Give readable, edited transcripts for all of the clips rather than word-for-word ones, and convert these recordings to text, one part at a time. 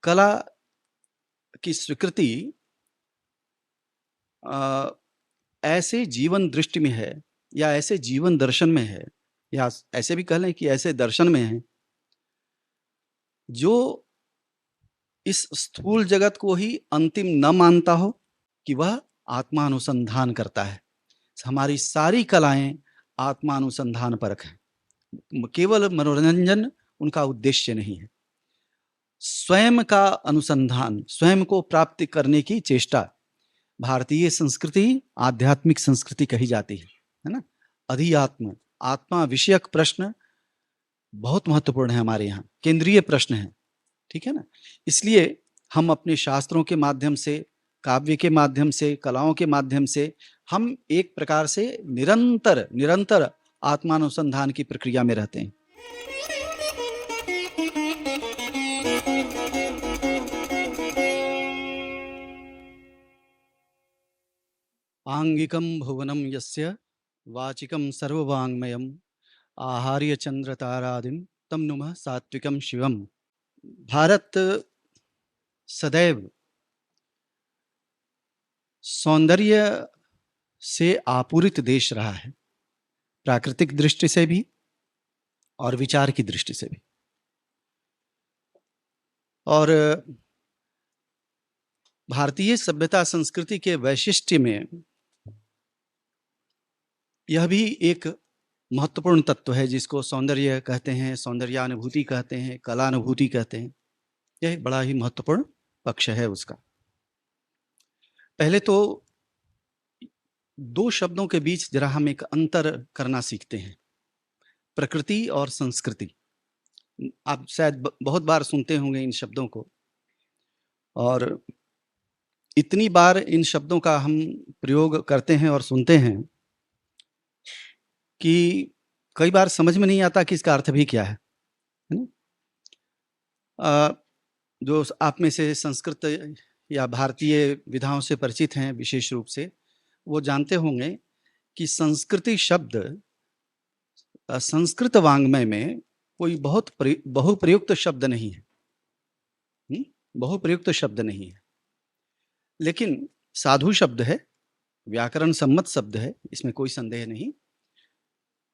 कला की स्वीकृति अ, ऐसे जीवन दृष्टि में है या ऐसे जीवन दर्शन में है या ऐसे भी कह लें कि ऐसे दर्शन में है जो इस स्थूल जगत को ही अंतिम न मानता हो कि वह आत्मानुसंधान करता है। हमारी सारी कलाएं आत्मानुसंधान परक हैं। केवल मनोरंजन उनका उद्देश्य नहीं है। स्वयं का अनुसंधान, स्वयं को प्राप्त करने की चेष्टा भारतीय संस्कृति आध्यात्मिक संस्कृति कही जाती है ना। अधिआत्म आत्मा विषयक प्रश्न बहुत महत्वपूर्ण है, हमारे यहाँ केंद्रीय प्रश्न है, ठीक है ना। इसलिए हम अपने शास्त्रों के माध्यम से, काव्य के माध्यम से, कलाओं के माध्यम से हम एक प्रकार से निरंतर निरंतर आत्मानुसंधान की प्रक्रिया में रहते हैं। आंगिकं भुवनं यस्य वाचिकं सर्ववाङ्मयम् आहार्य चंद्र तारादिम तम नुमः सात्विकम शिवम। भारत सदैव सौंदर्य से आपूरित देश रहा है, प्राकृतिक दृष्टि से भी और विचार की दृष्टि से भी। और भारतीय सभ्यता संस्कृति के वैशिष्ट्य में यह भी एक महत्वपूर्ण तत्व है, जिसको सौंदर्य कहते हैं, सौंदर्यानुभूति कहते हैं, कलानुभूति कहते हैं। यह एक बड़ा ही महत्वपूर्ण पक्ष है उसका। पहले तो दो शब्दों के बीच जरा हम एक अंतर करना सीखते हैं, प्रकृति और संस्कृति। आप शायद बहुत बार सुनते होंगे इन शब्दों को, और इतनी बार इन शब्दों का हम प्रयोग करते हैं और सुनते हैं कि कई बार समझ में नहीं आता कि इसका अर्थ भी क्या है ना। जो आप में से संस्कृत या भारतीय विधाओं से परिचित हैं विशेष रूप से, वो जानते होंगे कि संस्कृति शब्द संस्कृत वाङ्मय में कोई बहुत बहुप्रयुक्त शब्द नहीं है, बहुप्रयुक्त शब्द नहीं है, लेकिन साधु शब्द है, व्याकरण सम्मत शब्द है, इसमें कोई संदेह नहीं,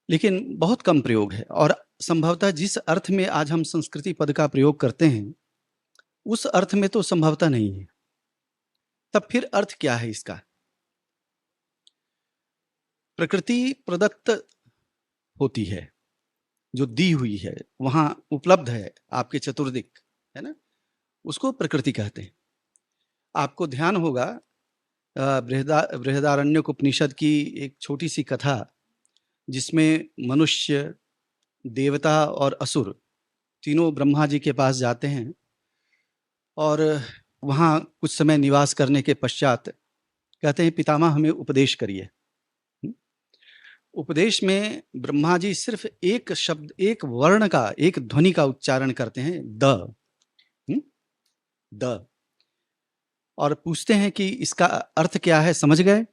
लेकिन बहुत कम प्रयोग है। और संभवतः जिस अर्थ में आज हम संस्कृति पद का प्रयोग करते हैं उस अर्थ में तो संभवतः नहीं है। तब फिर अर्थ क्या है इसका? प्रकृति प्रदत्त होती है, जो दी हुई है, वहां उपलब्ध है आपके चतुर्दिक, है ना, उसको प्रकृति कहते हैं। आपको ध्यान होगा बृहदारण्यक उपनिषद की एक छोटी सी कथा, जिसमें मनुष्य, देवता और असुर तीनों ब्रह्मा जी के पास जाते हैं और वहाँ कुछ समय निवास करने के पश्चात कहते हैं पितामह हमें उपदेश करिए। उपदेश में ब्रह्मा जी सिर्फ एक शब्द, एक वर्ण का, एक ध्वनि का उच्चारण करते हैं, द द, और पूछते हैं कि इसका अर्थ क्या है, समझ गए?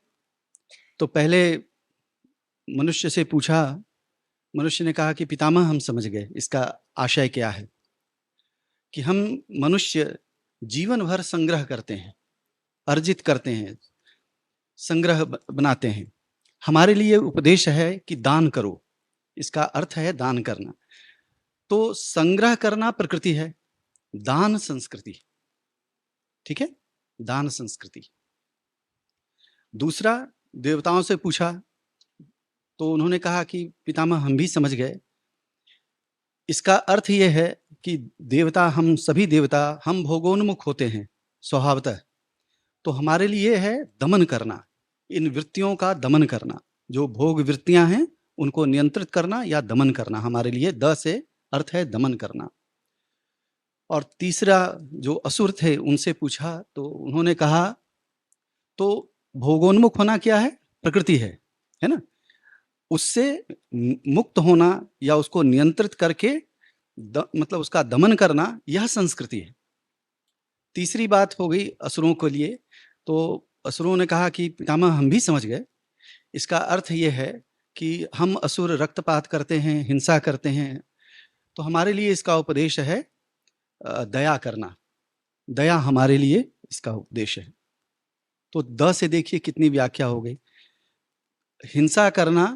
तो पहले मनुष्य से पूछा, मनुष्य ने कहा कि पितामह हम समझ गए, इसका आशय क्या है कि हम मनुष्य जीवन भर संग्रह करते हैं, अर्जित करते हैं, संग्रह बनाते हैं। हमारे लिए उपदेश है कि दान करो, इसका अर्थ है दान करना। तो संग्रह करना प्रकृति है, दान संस्कृति, ठीक है, दान संस्कृति। दूसरा, देवताओं से पूछा तो उन्होंने कहा कि पितामह हम भी समझ गए, इसका अर्थ यह है कि देवता, हम सभी देवता, हम भोगोन्मुख होते हैं स्वभावतः, तो हमारे लिए है दमन करना, इन वृत्तियों का दमन करना, जो भोग वृत्तियां हैं उनको नियंत्रित करना या दमन करना, हमारे लिए द से अर्थ है दमन करना। और तीसरा, जो असुर थे उनसे पूछा तो उन्होंने कहा तो भोगोन्मुख होना क्या है, प्रकृति है ना, उससे मुक्त होना या उसको नियंत्रित करके मतलब उसका दमन करना, यह संस्कृति है। तीसरी बात हो गई असुरों के लिए, तो असुरों ने कहा कि पितामह हम भी समझ गए, इसका अर्थ यह है कि हम असुर रक्तपात करते हैं, हिंसा करते हैं, तो हमारे लिए इसका उपदेश है दया करना, दया हमारे लिए इसका उपदेश है। तो द से देखिए कितनी व्याख्या हो गई। हिंसा करना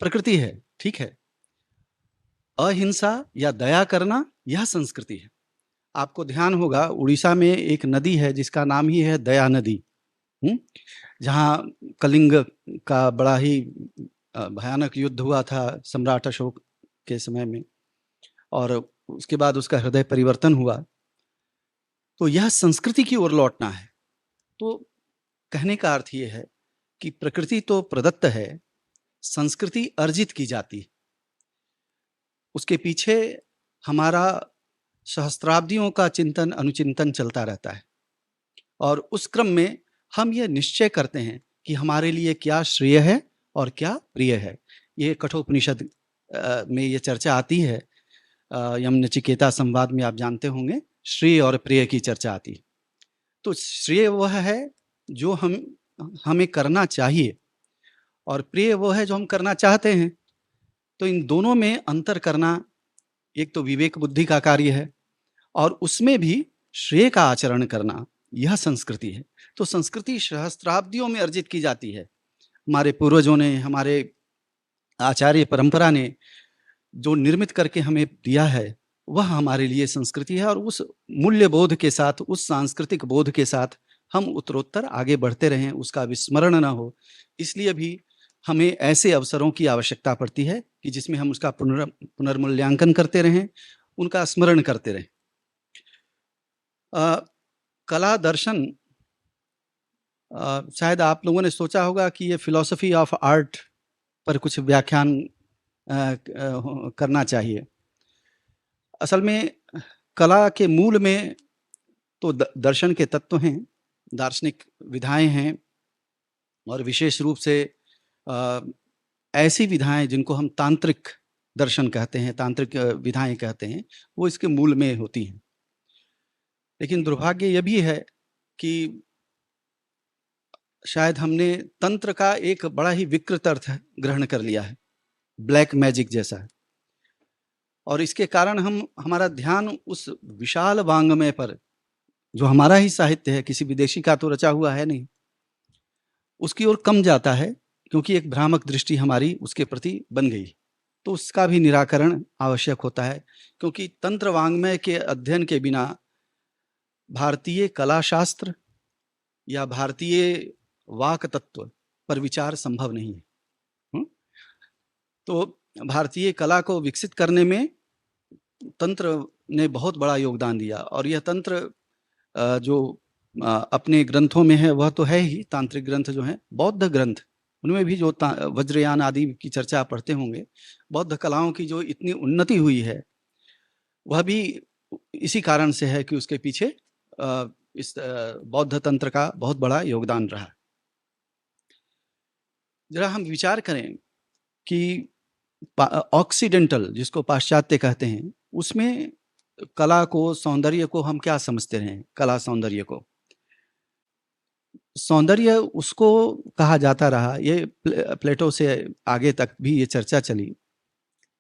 प्रकृति है, ठीक है। अहिंसा या दया करना यह संस्कृति है। आपको ध्यान होगा उड़ीसा में एक नदी है जिसका नाम ही है दया नदी, जहाँ कलिंग का बड़ा ही भयानक युद्ध हुआ था सम्राट अशोक के समय में, और उसके बाद उसका हृदय परिवर्तन हुआ। तो यह संस्कृति की ओर लौटना है। तो कहने का अर्थ ये है कि प्रकृति तो प्रदत्त है, संस्कृति अर्जित की जाती है। उसके पीछे हमारा सहस्त्राब्दियों का चिंतन अनुचिंतन चलता रहता है, और उस क्रम में हम ये निश्चय करते हैं कि हमारे लिए क्या श्रेय है और क्या प्रिय है। ये कठोपनिषद में ये चर्चा आती है। यम नचिकेता संवाद में आप जानते होंगे, श्रेय और प्रिय की चर्चा आती है। तो श्रेय वह है जो हमें करना चाहिए, और प्रिय वो है जो हम करना चाहते हैं। तो इन दोनों में अंतर करना एक तो विवेक बुद्धि का कार्य है, और उसमें भी श्रेय का आचरण करना यह संस्कृति है। तो संस्कृति सहस्त्राब्दियों में अर्जित की जाती है। हमारे पूर्वजों ने, हमारे आचार्य परंपरा ने जो निर्मित करके हमें दिया है वह हमारे लिए संस्कृति है, और उस मूल्य बोध के साथ, उस सांस्कृतिक बोध के साथ हम उत्तरोत्तर आगे बढ़ते रहें, उसका विस्मरण न हो। इसलिए भी हमें ऐसे अवसरों की आवश्यकता पड़ती है कि जिसमें हम उसका पुनर्मूल्यांकन करते रहें, उनका स्मरण करते रहें। कला दर्शन, शायद आप लोगों ने सोचा होगा कि ये फिलॉसफी ऑफ आर्ट पर कुछ व्याख्यान करना चाहिए। असल में कला के मूल में तो दर्शन के तत्व हैं, दार्शनिक विधाएं हैं, और विशेष रूप से ऐसी विधाएं जिनको हम तांत्रिक दर्शन कहते हैं, तांत्रिक विधाएं कहते हैं, वो इसके मूल में होती हैं। लेकिन दुर्भाग्य यह भी है कि शायद हमने तंत्र का एक बड़ा ही विकृत अर्थ ग्रहण कर लिया है, ब्लैक मैजिक जैसा है, और इसके कारण हमारा ध्यान उस विशाल वांग्मय पर, जो हमारा ही साहित्य है, किसी विदेशी का तो रचा हुआ है नहीं, उसकी ओर कम जाता है, क्योंकि एक भ्रामक दृष्टि हमारी उसके प्रति बन गई। तो उसका भी निराकरण आवश्यक होता है, क्योंकि तंत्र वांग्मय के अध्ययन के बिना भारतीय कला शास्त्र या भारतीय वाक तत्व पर विचार संभव नहीं है। तो भारतीय कला को विकसित करने में तंत्र ने बहुत बड़ा योगदान दिया, और यह तंत्र जो अपने ग्रंथों में है वह तो है ही, तांत्रिक ग्रंथ जो हैं, बौद्ध ग्रंथ, उनमें भी जो वज्रयान आदि की चर्चा आप पढ़ते होंगे, बौद्ध कलाओं की जो इतनी उन्नति हुई है वह भी इसी कारण से है कि उसके पीछे इस बौद्ध तंत्र का बहुत बड़ा योगदान रहा। जरा हम विचार करें कि ऑक्सीडेंटल, जिसको पाश्चात्य कहते हैं, उसमें कला को, सौंदर्य को हम क्या समझते हैं? कला सौंदर्य को, सौंदर्य उसको कहा जाता रहा, ये प्लेटो से आगे तक भी ये चर्चा चली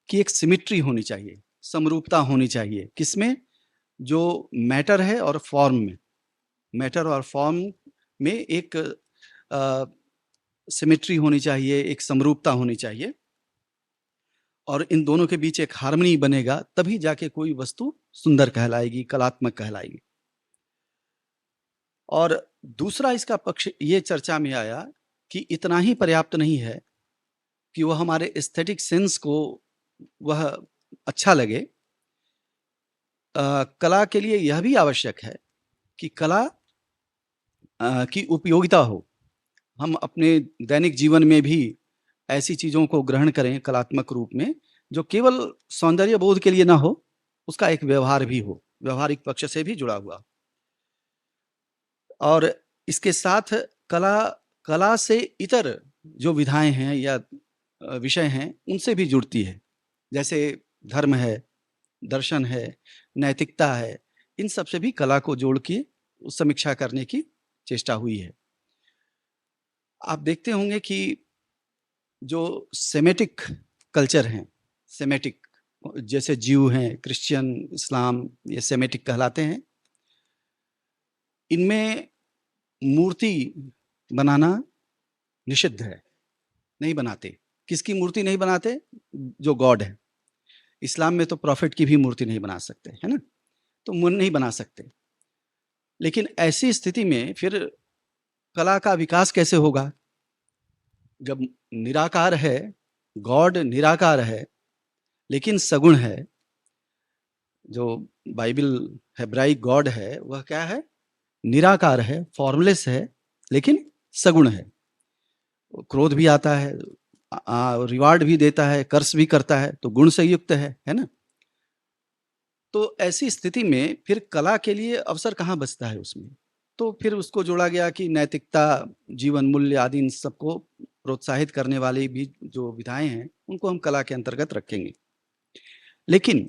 कि एक सिमिट्री होनी चाहिए, समरूपता होनी चाहिए। किसमें? जो मैटर है और फॉर्म में, मैटर और फॉर्म में एक सिमिट्री होनी चाहिए, एक समरूपता होनी चाहिए, और इन दोनों के बीच एक हार्मनी बनेगा, तभी जाके कोई वस्तु सुंदर कहलाएगी, कलात्मक कहलाएगी। और दूसरा इसका पक्ष ये चर्चा में आया कि इतना ही पर्याप्त नहीं है कि वह हमारे एस्थेटिक सेंस को वह अच्छा लगे। कला के लिए यह भी आवश्यक है कि कला की उपयोगिता हो। हम अपने दैनिक जीवन में भी ऐसी चीज़ों को ग्रहण करें कलात्मक रूप में, जो केवल सौंदर्य बोध के लिए ना हो, उसका एक व्यवहार भी हो, व्यवहारिक पक्ष से भी जुड़ा हुआ। और इसके साथ कला से इतर जो विधाएं हैं या विषय हैं, उनसे भी जुड़ती है, जैसे धर्म है, दर्शन है, नैतिकता है, इन सब से भी कला को जोड़ के समीक्षा करने की चेष्टा हुई है। आप देखते होंगे कि जो सेमेटिक कल्चर हैं, सेमेटिक जैसे ज्यू हैं, क्रिश्चियन, इस्लाम, ये सेमेटिक कहलाते हैं। इनमें मूर्ति बनाना निषिद्ध है, नहीं बनाते। किसकी मूर्ति नहीं बनाते? जो गॉड है। इस्लाम में तो प्रॉफिट की भी मूर्ति नहीं बना सकते, है ना? तो मन नहीं बना सकते। लेकिन ऐसी स्थिति में फिर कला का विकास कैसे होगा? जब निराकार है, गॉड निराकार है लेकिन सगुण है। जो बाइबल हेब्राइक गॉड है वह क्या है? निराकार है, फॉर्मलेस है, लेकिन सगुण है। क्रोध भी आता है, रिवार्ड भी देता है, कर्स भी करता है, तो गुण से युक्त है ना? तो ऐसी स्थिति में फिर कला के लिए अवसर कहाँ बचता है उसमें? तो फिर उसको जोड़ा गया कि नैतिकता, जीवन मूल्य आदि इन सबको प्रोत्साहित करने वाली भी जो विधाएं हैं उनको हम कला के अंतर्गत रखेंगे। लेकिन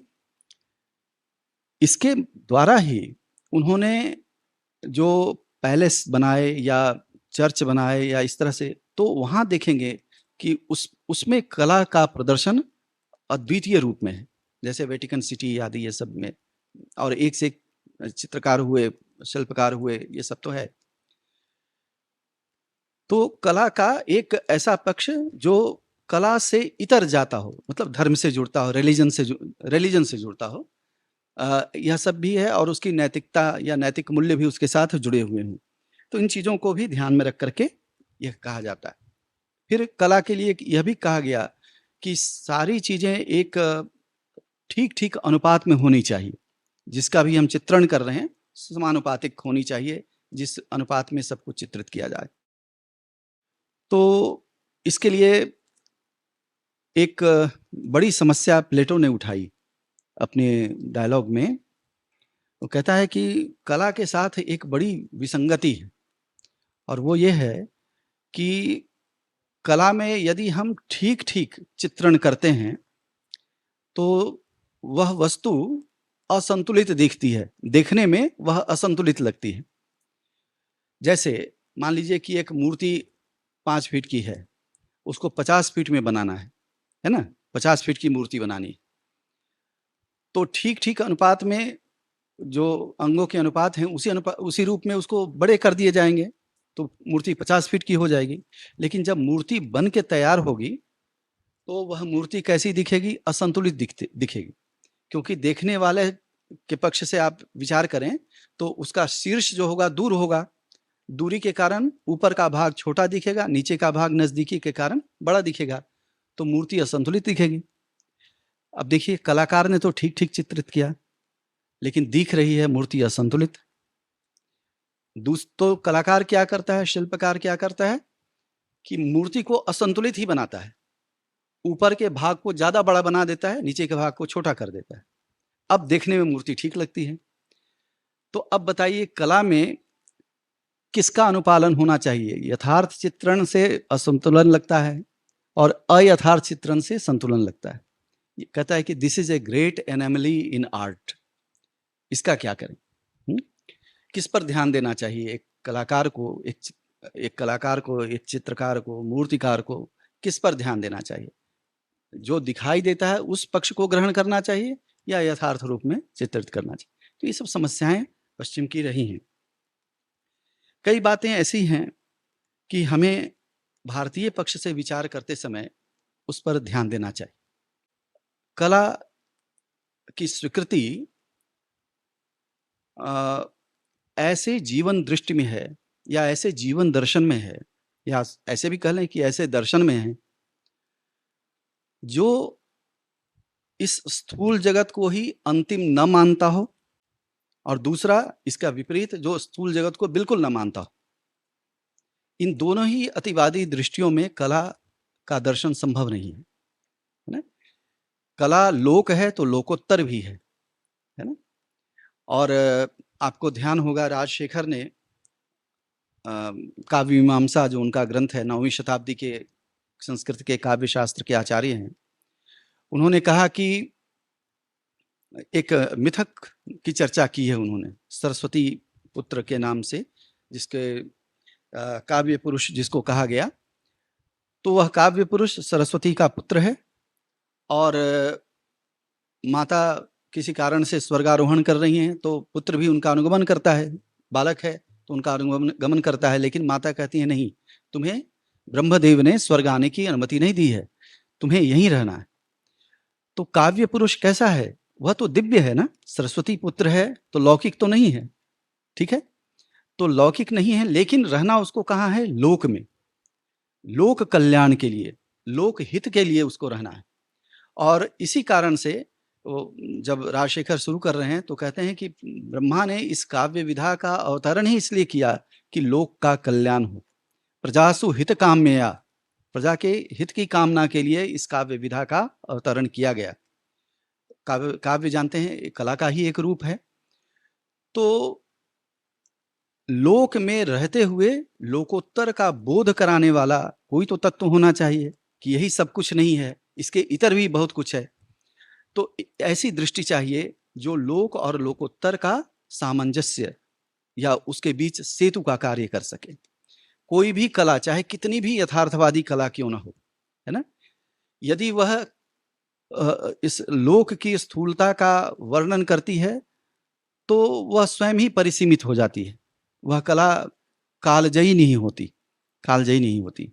इसके द्वारा ही उन्होंने जो पैलेस बनाए या चर्च बनाए या इस तरह से, तो वहां देखेंगे कि उसमें कला का प्रदर्शन अद्वितीय रूप में है। जैसे वेटिकन सिटी आदि ये सब में, और एक से एक चित्रकार हुए, शिल्पकार हुए, ये सब तो है। तो कला का एक ऐसा पक्ष जो कला से इतर जाता हो, मतलब धर्म से जुड़ता हो, रिलीजन से जुड़ता हो, यह सब भी है, और उसकी नैतिकता या नैतिक मूल्य भी उसके साथ जुड़े हुए हों। तो इन चीज़ों को भी ध्यान में रख करके यह कहा जाता है। फिर कला के लिए यह भी कहा गया कि सारी चीज़ें एक ठीक-ठीक अनुपात में होनी चाहिए। जिसका भी हम चित्रण कर रहे हैं, समानुपातिक होनी चाहिए, जिस अनुपात में सब कुछ चित्रित किया जाए। तो इसके लिए एक बड़ी समस्या प्लेटो ने उठाई अपने डायलॉग में। वो कहता है कि कला के साथ एक बड़ी विसंगति है, और वो ये है कि कला में यदि हम ठीक-ठीक चित्रण करते हैं, तो वह वस्तु असंतुलित दिखती है, देखने में वह असंतुलित लगती है। जैसे मान लीजिए कि एक मूर्ति 5 फीट की है, उसको 50 फीट में बनाना है ना? 50 फीट की मूर्ति बनानी है। तो ठीक-ठीक अनुपात में जो अंगों के अनुपात हैं, उसी रूप में उसको बड़े कर दिए जाएँगे, तो मूर्ति 50 फीट की हो जाएगी। लेकिन जब मूर्ति बन के तैयार होगी, तो वह मूर्ति कैसी दिखेगी? असंतुलित दिखेगी। क्योंकि देखने वाले के पक्ष से आप विचार करें, तो उसका शीर्ष जो होगा दूर होगा। दूरी के कारण ऊपर का भाग छोटा दिखेगा, नीचे का भाग नज़दीकी के कारण बड़ा दिखेगा, तो मूर्ति असंतुलित दिखेगी। अब देखिए, कलाकार ने तो ठीक-ठीक चित्रित किया, लेकिन दिख रही है मूर्ति असंतुलित। तो कलाकार क्या करता है, शिल्पकार क्या करता है कि मूर्ति को असंतुलित ही बनाता है। ऊपर के भाग को ज़्यादा बड़ा बना देता है, नीचे के भाग को छोटा कर देता है। अब देखने में मूर्ति ठीक लगती है। तो अब बताइए, कला में किसका अनुपालन होना चाहिए? यथार्थ चित्रण से असंतुलन लगता है और अयथार्थ चित्रण से संतुलन लगता है। ये कहता है कि this is a great anomaly in art. इसका क्या करें? किस पर ध्यान देना चाहिए? एक कलाकार को, एक चित्रकार को, मूर्तिकार को किस पर ध्यान देना चाहिए? जो दिखाई देता है उस पक्ष को ग्रहण करना चाहिए या यथार्थ रूप में चित्रित करना चाहिए? तो ये सब समस्याएं पश्चिम की रही हैं। कई बातें ऐसी हैं कि हमें भारतीय पक्ष से विचार करते समय उस पर ध्यान देना चाहिए। कला की स्वीकृति ऐसे जीवन दृष्टि में है, या ऐसे जीवन दर्शन में है, या ऐसे भी कह लें कि ऐसे दर्शन में है, जो इस स्थूल जगत को ही अंतिम न मानता हो, और दूसरा इसका विपरीत, जो स्थूल जगत को बिल्कुल न मानता हो। इन दोनों ही अतिवादी दृष्टियों में कला का दर्शन संभव नहीं है ना? कला लोक है तो लोकोत्तर भी है ना? और आपको ध्यान होगा, राजशेखर ने काव्य मीमांसा, जो उनका ग्रंथ है, 9वीं शताब्दी के संस्कृत के काव्य शास्त्र के आचार्य हैं, उन्होंने कहा कि एक मिथक की चर्चा की है उन्होंने, सरस्वती पुत्र के नाम से, जिसके काव्य पुरुष जिसको कहा गया। तो वह काव्य पुरुष सरस्वती का पुत्र है, और माता किसी कारण से स्वर्गारोहण कर रही हैं, तो पुत्र भी उनका अनुगमन करता है, बालक है, तो उनका अनुगमन करता है, लेकिन माता कहती है नहीं, तुम्हें ब्रह्मदेव ने स्वर्ग आने की अनुमति नहीं दी है, तुम्हें यहीं रहना है। तो काव्य पुरुष कैसा है? वह तो दिव्य है ना, सरस्वती पुत्र है तो लौकिक तो नहीं है, ठीक है? तो लौकिक नहीं है, लेकिन रहना उसको कहाँ है? लोक में, लोक कल्याण के लिए, लोक हित के लिए उसको रहना है। और इसी कारण से वो जब राजशेखर शुरू कर रहे हैं तो कहते हैं कि ब्रह्मा ने इस काव्य विधा का अवतरण ही इसलिए किया कि लोक का कल्याण हो, प्रजासु हित काम्यया, प्रजा के हित की कामना के लिए इस काव्य विधा का अवतरण किया गया। काव्य जानते हैं कला का ही एक रूप है। तो लोक में रहते हुए लोकोत्तर का बोध कराने वाला कोई तो तत्व होना चाहिए कि यही सब कुछ नहीं है, इसके इतर भी बहुत कुछ है। तो ऐसी दृष्टि चाहिए जो लोक और लोकोत्तर का सामंजस्य या उसके बीच सेतु का कार्य कर सके। कोई भी कला, चाहे कितनी भी यथार्थवादी कला क्यों ना हो, है ना, यदि वह इस लोक की स्थूलता का वर्णन करती है तो वह स्वयं ही परिसीमित हो जाती है, वह कला कालजयी नहीं होती, कालजयी नहीं होती।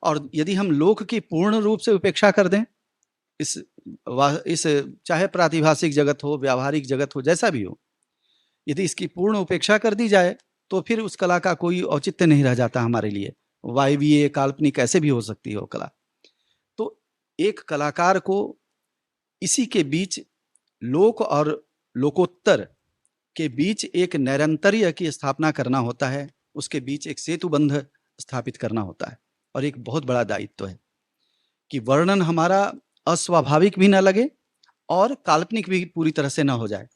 और यदि हम लोक की पूर्ण रूप से उपेक्षा कर दें, इस चाहे प्रातिभाषिक जगत हो, व्यावहारिक जगत हो, जैसा भी हो, यदि इसकी पूर्ण उपेक्षा कर दी जाए तो फिर उस कला का कोई औचित्य नहीं रह जाता हमारे लिए। वायवीय, काल्पनिक ऐसे भी हो सकती है वो कला। तो एक कलाकार को इसी के बीच, लोक और लोकोत्तर के बीच एक नैरंतर्य की स्थापना करना होता है, उसके बीच एक सेतु बंध स्थापित करना होता है। और एक बहुत बड़ा दायित्व है कि वर्णन हमारा अस्वाभाविक भी ना लगे और काल्पनिक भी पूरी तरह से ना हो जाए।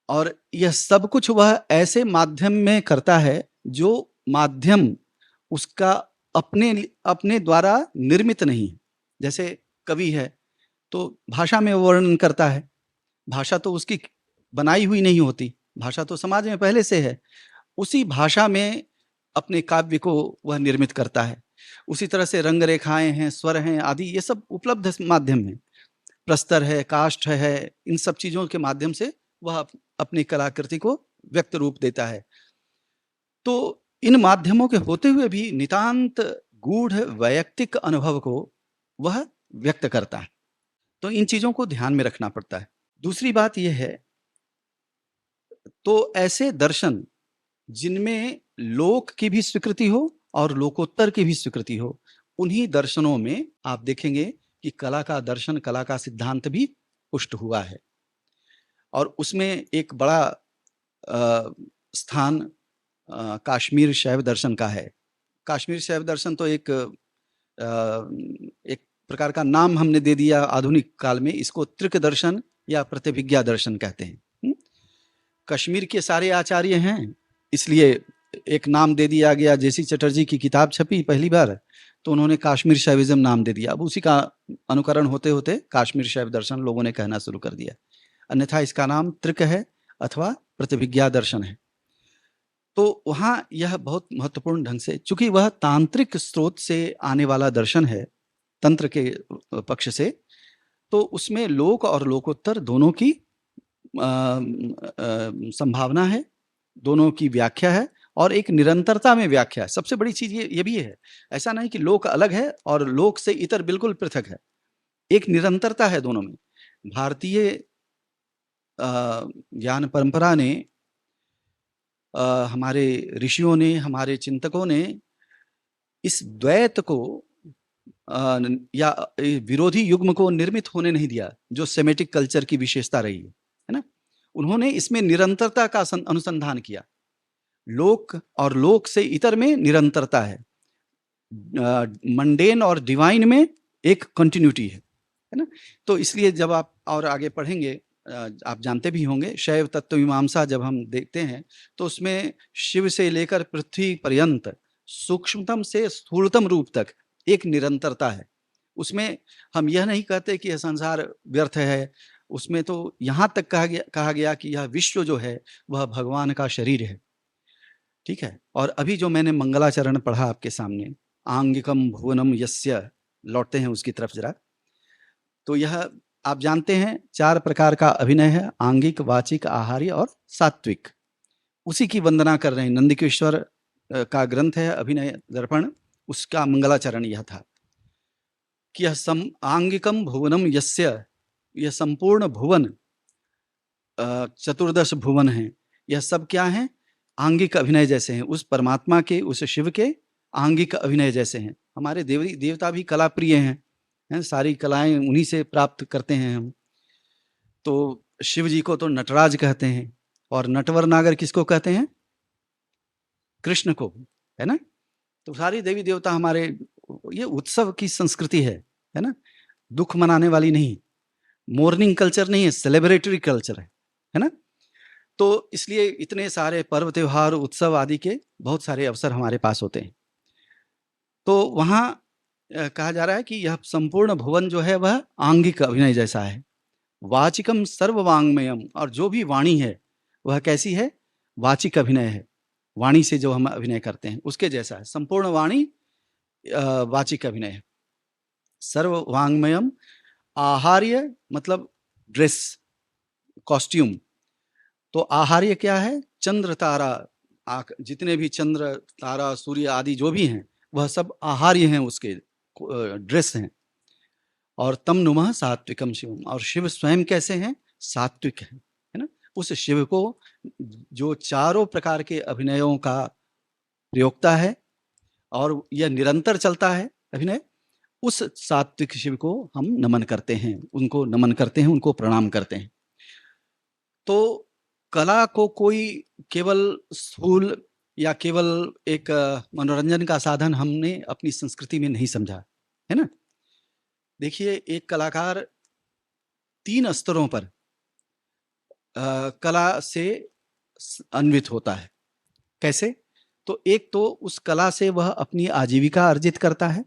और यह सब कुछ वह ऐसे माध्यम में करता है जो माध्यम उसका अपने द्वारा निर्मित नहीं है। जैसे कवि है तो भाषा में वर्णन करता है, भाषा तो उसकी बनाई हुई नहीं होती, भाषा तो समाज में पहले से है, उसी भाषा में अपने काव्य को वह निर्मित करता है। उसी तरह से रंग रेखाएं हैं, स्वर हैं आदि, ये सब उपलब्ध माध्यम है, प्रस्तर है, काष्ठ है, इन सब चीजों के माध्यम से वह अपनी कलाकृति को व्यक्त रूप देता है। तो इन माध्यमों के होते हुए भी नितांत गूढ़ वैयक्तिक अनुभव को वह व्यक्त करता है। तो इन चीजों को ध्यान में रखना पड़ता है। दूसरी बात यह है, तो ऐसे दर्शन जिनमें लोक की भी स्वीकृति हो और लोकोत्तर की भी स्वीकृति हो, उन्हीं दर्शनों में आप देखेंगे कि कला का दर्शन, कला का सिद्धांत भी पुष्ट हुआ है। और उसमें एक बड़ा स्थान काश्मीर शैव दर्शन का है। काश्मीर शैव दर्शन तो एक प्रकार का नाम हमने दे दिया आधुनिक काल में, इसको त्रिक दर्शन या प्रतिभिज्ञा दर्शन कहते हैं। कश्मीर के सारे आचार्य हैं, इसलिए एक नाम दे दिया गया। जेसी चटर्जी की किताब छपी पहली बार तो उन्होंने काश्मीर शैविज्म नाम दे दिया। अब उसी का अनुकरण होते होते काश्मीर शैव दर्शन लोगों ने कहना शुरू कर दिया, अन्यथा इसका नाम त्रिक है अथवा प्रतिभिज्ञा दर्शन है। तो वहाँ यह बहुत महत्वपूर्ण ढंग से, चूंकि वह तांत्रिक स्रोत से आने वाला दर्शन है, तंत्र के पक्ष से, तो उसमें लोक और लोकोत्तर दोनों की संभावना है, दोनों की व्याख्या है और एक निरंतरता में व्याख्या है। सबसे बड़ी चीज ये भी है, ऐसा नहीं कि लोक अलग है और लोक से इतर बिल्कुल पृथक है, एक निरंतरता है दोनों में। भारतीय ज्ञान परंपरा ने, हमारे ऋषियों ने, हमारे चिंतकों ने इस द्वैत को या विरोधी युग्म को निर्मित होने नहीं दिया, जो सेमेटिक कल्चर की विशेषता रही है ना। उन्होंने इसमें निरंतरता का अनुसंधान किया। लोक और लोक से इतर में निरंतरता है, मंडेन और डिवाइन में एक कंटिन्यूटी है ना। तो इसलिए जब आप और आगे पढ़ेंगे, आप जानते भी होंगे, शैव तत्व मीमांसा जब हम देखते हैं तो उसमें शिव से लेकर पृथ्वी पर्यंत सूक्ष्मतम से स्थूलतम रूप तक एक निरंतरता है। उसमें हम यह नहीं कहते कि यह संसार व्यर्थ है, उसमें तो यहाँ तक कहा गया कि यह विश्व जो है वह भगवान का शरीर है, ठीक है। और अभी जो मैंने मंगलाचरण पढ़ा आपके सामने, आंगिकम भुवनम यस्य, लौटते हैं उसकी तरफ जरा। तो यह आप जानते हैं 4 प्रकार का अभिनय है, आंगिक, वाचिक, आहार्य और सात्विक। उसी की वंदना कर रहे हैं। नंदिकेश्वर का ग्रंथ है अभिनय दर्पण, उसका मंगलाचरण यह था कि यह आंगिकम भुवनम यस्य, यह संपूर्ण भुवन, 14 भुवन हैं, यह सब क्या हैं? आंगिक अभिनय जैसे हैं, उस परमात्मा के, उस शिव के आंगिक अभिनय जैसे हैं। हमारे देवी देवता भी कला प्रिय हैं, सारी कलाएं उन्हीं से प्राप्त करते हैं हम। तो शिव जी को तो नटराज कहते हैं, और नटवर नागर किसको कहते हैं? कृष्ण को, है ना। तो सारी देवी देवता हमारे, ये उत्सव की संस्कृति है ना, दुख मनाने वाली नहीं, मोर्निंग कल्चर नहीं है, सेलिब्रेटरी कल्चर है ना। तो इसलिए इतने सारे पर्व त्योहार उत्सव आदि के बहुत सारे अवसर हमारे पास होते हैं। तो वहाँ कहा जा रहा है कि यह संपूर्ण भुवन जो है वह आंगिक अभिनय जैसा है। वाचिकम सर्ववांगमयम, और जो भी वाणी है वह कैसी है? वाचिक अभिनय है, वाणी से जो हम अभिनय करते हैं उसके जैसा है। संपूर्ण वाणी वाचिक अभिनय है। सर्ववांगमयम, आहार्य मतलब ड्रेस, कॉस्ट्यूम। तो आहार्य क्या है? चंद्र तारा, जितने भी चंद्र तारा सूर्य आदि जो भी हैं वह सब आहार्य हैं, उसके ड्रेस हैं। और तम नुमः सात्विकम शिवम, और शिव स्वयं कैसे हैं? सात्विक है ना। उस शिव को जो चारों प्रकार के अभिनयों का प्रयोक्ता है और यह निरंतर चलता है अभिनय, उस सात्विक शिव को हम नमन करते हैं, उनको नमन करते हैं, उनको प्रणाम करते हैं। तो कला को कोई केवल स्थूल या केवल एक मनोरंजन का साधन हमने अपनी संस्कृति में नहीं समझा, है ना। देखिए, एक कलाकार 3 स्तरों पर कला से अन्वित होता है। कैसे? तो एक तो उस कला से वह अपनी आजीविका अर्जित करता है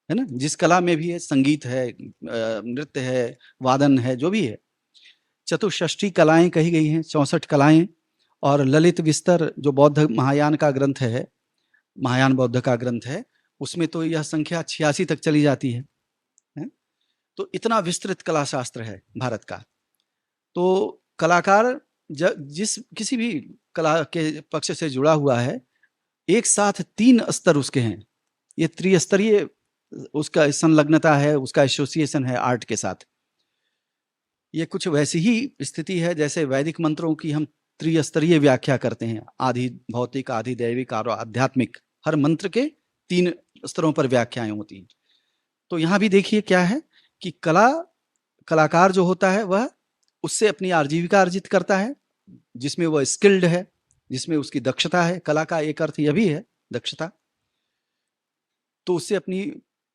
ना, जिस कला में भी है, संगीत है, नृत्य है, वादन है, जो भी है। चतुष्षष्ठी कलाएं कही गई हैं, 64 कलाएं। और ललित विस्तर जो बौद्ध महायान का ग्रंथ है, महायान बौद्ध का ग्रंथ है, उसमें तो यह संख्या 86 तक चली जाती है। तो इतना विस्तृत कला शास्त्र है भारत का। तो कलाकार जिस किसी भी कला के पक्ष से जुड़ा हुआ है, एक साथ 3 स्तर उसके हैं। ये त्रिस्तरीय उसका संलग्नता है, उसका एसोसिएशन है आर्ट के साथ। ये कुछ वैसी ही स्थिति है जैसे वैदिक मंत्रों की हम त्रिस्तरीय व्याख्या करते हैं, आधि भौतिक, आधि दैविक और आध्यात्मिक। हर मंत्र के 3 स्तरों पर व्याख्याएं होती हैं। तो यहाँ भी देखिए क्या है कि कलाकार जो होता है वह उससे अपनी आजीविका अर्जित करता है, जिसमें वह स्किल्ड है, जिसमें उसकी दक्षता है। कला का एक अर्थ यह भी है, दक्षता। तो उससे अपनी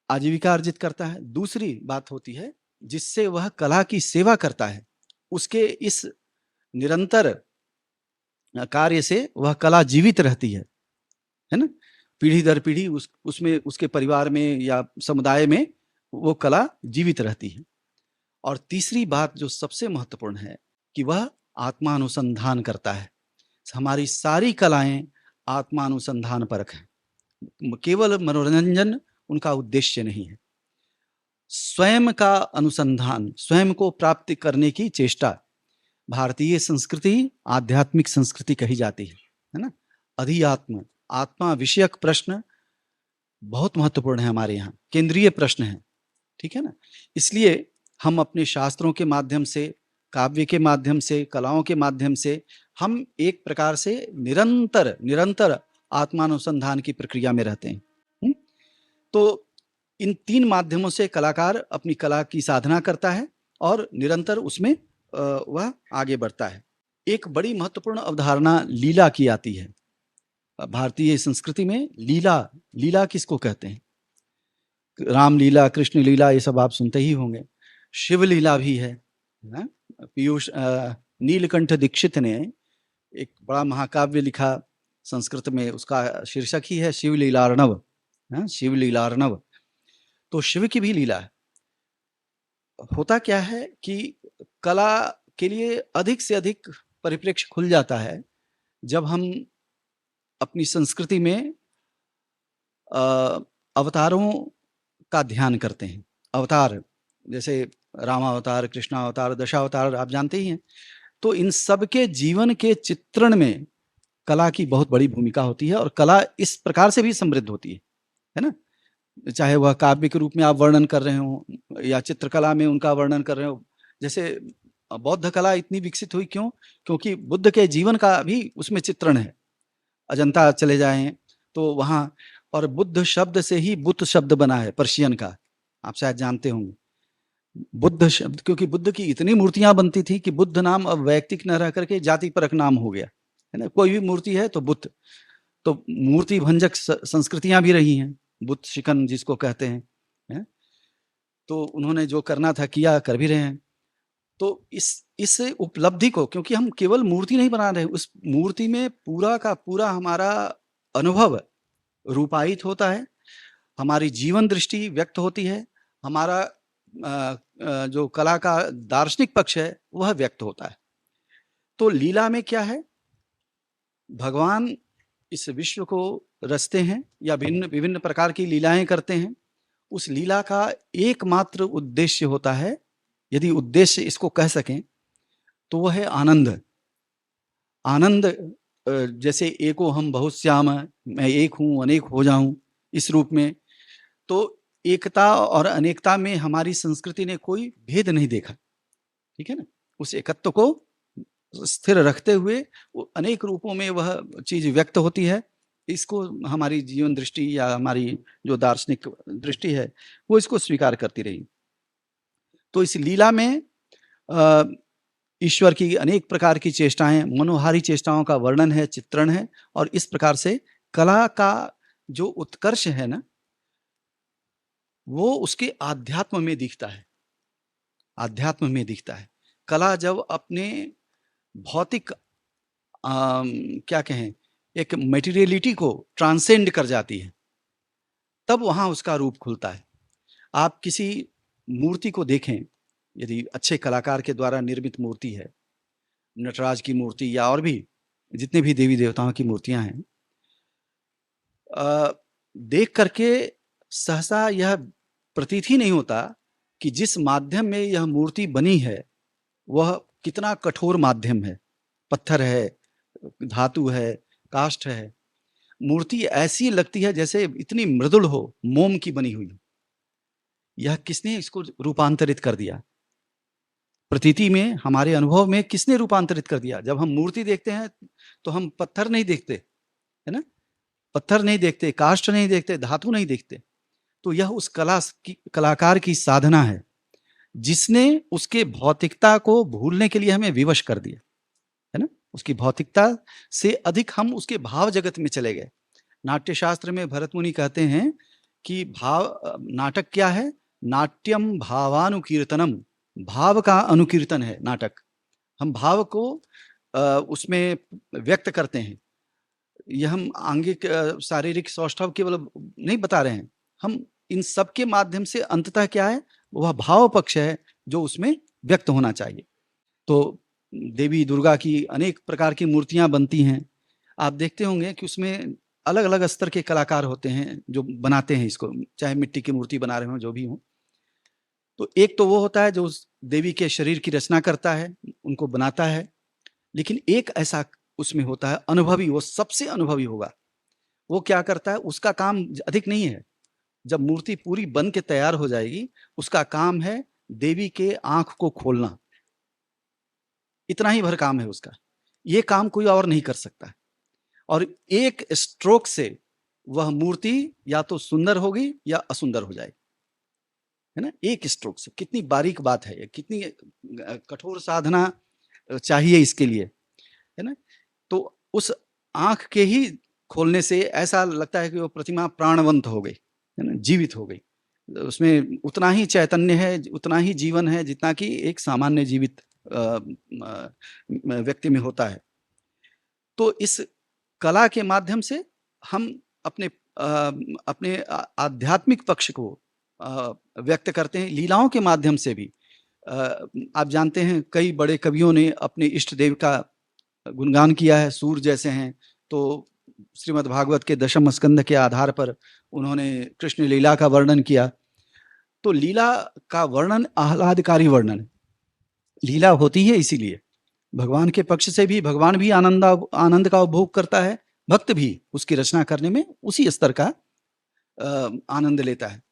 आजीविका अर्जित करता है। दूसरी बात होती है जिससे वह कला की सेवा करता है, उसके इस निरंतर कार्य से वह कला जीवित रहती है ना। पीढ़ी दर पीढ़ी उसमें, उसके परिवार में या समुदाय में वो कला जीवित रहती है। और तीसरी बात जो सबसे महत्वपूर्ण है कि वह आत्मानुसंधान करता है। हमारी सारी कलाएं आत्मानुसंधान परक हैं, केवल मनोरंजन उनका उद्देश्य नहीं है। स्वयं का अनुसंधान, स्वयं को प्राप्त करने की चेष्टा भारतीय संस्कृति आध्यात्मिक संस्कृति कही जाती है ना। अधिआत्म, आत्मा विषयक प्रश्न बहुत महत्वपूर्ण है हमारे यहाँ, केंद्रीय प्रश्न है, ठीक है ना। इसलिए हम अपने शास्त्रों के माध्यम से, काव्य के माध्यम से, कलाओं के माध्यम से हम एक प्रकार से निरंतर आत्मानुसंधान की प्रक्रिया में रहते हैं। तो इन 3 माध्यमों से कलाकार अपनी कला की साधना करता है और निरंतर उसमें वह आगे बढ़ता है। एक बड़ी महत्वपूर्ण अवधारणा लीला की आती है भारतीय संस्कृति में। लीला किसको कहते हैं? रामलीला, कृष्ण लीला, ये सब आप सुनते ही होंगे। शिव लीला भी है ना। पीयूष नीलकंठ दीक्षित ने एक बड़ा महाकाव्य लिखा संस्कृत में, उसका शीर्षक ही है शिव लीलार्णव, शिव लीलार्णव। तो शिव की भी लीला है। होता क्या है कि कला के लिए अधिक से अधिक परिप्रेक्ष्य खुल जाता है जब हम अपनी संस्कृति में अवतारों का ध्यान करते हैं। अवतार जैसे रामावतार, कृष्णावतार, दशावतार आप जानते ही हैं। तो इन सब के जीवन के चित्रण में कला की बहुत बड़ी भूमिका होती है और कला इस प्रकार से भी समृद्ध होती है ना? चाहे वह काव्य के रूप में आप वर्णन कर रहे हो या चित्रकला में उनका वर्णन कर रहे हो। जैसे बौद्ध कला इतनी विकसित हुई क्यों? क्योंकि बुद्ध के जीवन का भी उसमें चित्रण है। अजंता चले जाएँ तो वहाँ, और बुद्ध शब्द से ही बुत शब्द बना है पर्शियन का, आप शायद जानते होंगे। बुद्ध शब्द, क्योंकि बुद्ध की इतनी मूर्तियाँ बनती थी कि बुद्ध नाम अब वैयक्तिक न रह करके जाति परक नाम हो गया, है ना? कोई भी मूर्ति है तो बुद्ध। तो मूर्ति भंजक संस्कृतियाँ भी रही हैं, बुत शिकन जिसको कहते हैं? तो उन्होंने जो करना था किया, कर भी रहे हैं। तो इस उपलब्धि को, क्योंकि हम केवल मूर्ति नहीं बना रहे, उस मूर्ति में पूरा का पूरा हमारा अनुभव रूपायित होता है, हमारी जीवन दृष्टि व्यक्त होती है, हमारा जो कला का दार्शनिक पक्ष है वह व्यक्त होता है। तो लीला में क्या है? भगवान इस विश्व को रचते हैं या विभिन्न प्रकार की लीलाएं करते हैं। उस लीला का एकमात्र उद्देश्य होता है, यदि उद्देश्य इसको कह सकें, तो वह है आनंद। आनंद, जैसे एको हम बहुत श्याम, मैं एक हूँ अनेक हो जाऊं, इस रूप में। तो एकता और अनेकता में हमारी संस्कृति ने कोई भेद नहीं देखा, ठीक है ना? उस एकत्व को स्थिर रखते हुए वो अनेक रूपों में वह चीज व्यक्त होती है। इसको हमारी जीवन दृष्टि या हमारी जो दार्शनिक दृष्टि है वो इसको स्वीकार करती रही। तो इस लीला में ईश्वर की अनेक प्रकार की चेष्टाएं, मनोहारी चेष्टाओं का वर्णन है, चित्रण है, और इस प्रकार से कला का जो उत्कर्ष है ना, वो उसके आध्यात्म में दिखता है। आध्यात्म में दिखता है। कला जब अपने भौतिक क्या कहें, एक मटेरियलिटी को ट्रांसेंड कर जाती है, तब वहां उसका रूप खुलता है। आप किसी मूर्ति को देखें, यदि अच्छे कलाकार के द्वारा निर्मित मूर्ति है, नटराज की मूर्ति या और भी जितने भी देवी देवताओं की मूर्तियां हैं, देख करके सहसा यह प्रतीत ही नहीं होता कि जिस माध्यम में यह मूर्ति बनी है वह कितना कठोर माध्यम है। पत्थर है, धातु है, काष्ठ है। मूर्ति ऐसी लगती है जैसे इतनी मृदुल हो, मोम की बनी हुई। यह किसने इसको रूपांतरित कर दिया? प्रतीति में, हमारे अनुभव में किसने रूपांतरित कर दिया? जब हम मूर्ति देखते हैं तो हम पत्थर नहीं देखते, है ना? पत्थर नहीं देखते, काष्ठ नहीं देखते, धातु नहीं देखते। तो यह उस कलाकार की साधना है जिसने उसके भौतिकता को भूलने के लिए हमें विवश कर दिया, है ना? उसकी भौतिकता से अधिक हम उसके भाव जगत में चले गए। नाट्यशास्त्र में भरत मुनि कहते हैं कि नाटक क्या है? नाट्यम भावानुकीर्तनम, भाव का अनुकीर्तन है नाटक। हम भाव को उसमें व्यक्त करते हैं। यह हम आंगिक शारीरिक सौष्ठव केवल नहीं बता रहे हैं, हम इन सब के माध्यम से अंततः क्या है, वह भाव पक्ष है जो उसमें व्यक्त होना चाहिए। तो देवी दुर्गा की अनेक प्रकार की मूर्तियां बनती हैं। आप देखते होंगे कि उसमें अलग अलग स्तर के कलाकार होते हैं जो बनाते हैं इसको, चाहे मिट्टी की मूर्ति बना रहे हो, जो भी हो। तो एक तो वो होता है जो उस देवी के शरीर की रचना करता है, उनको बनाता है। लेकिन एक ऐसा उसमें होता है अनुभवी, वो सबसे अनुभवी होगा। वो क्या करता है? उसका काम अधिक नहीं है। जब मूर्ति पूरी बन के तैयार हो जाएगी, उसका काम है देवी के आंख को खोलना। इतना ही भर काम है उसका। ये काम कोई और नहीं कर सकता। और एक स्ट्रोक से वह मूर्ति या तो सुंदर होगी या असुंदर हो जाएगी, है ना? एक स्ट्रोक से। कितनी बारीक बात है ये, कितनी कठोर साधना चाहिए इसके लिए, है ना? तो उस आंख के ही खोलने से ऐसा लगता है कि वो प्रतिमा प्राणवंत हो गई, है ना, जीवित हो गई। उसमें उतना ही चैतन्य है, उतना ही जीवन है जितना कि एक सामान्य जीवित व्यक्ति में होता है। तो इस कला के माध्यम से हम अपने आध्यात्मिक पक्ष को व्यक्त करते हैं। लीलाओं के माध्यम से भी आप जानते हैं कई बड़े कवियों ने अपने इष्ट देव का गुणगान किया है। सूर जैसे हैं तो श्रीमद् भागवत के दशम स्कंद के आधार पर उन्होंने कृष्ण लीला का वर्णन किया। तो लीला का वर्णन आह्लादकारी वर्णन, लीला होती है इसीलिए भगवान के पक्ष से भी भगवान भी आनंद का उपभोग करता है, भक्त भी उसकी रचना करने में उसी स्तर का आनंद लेता है।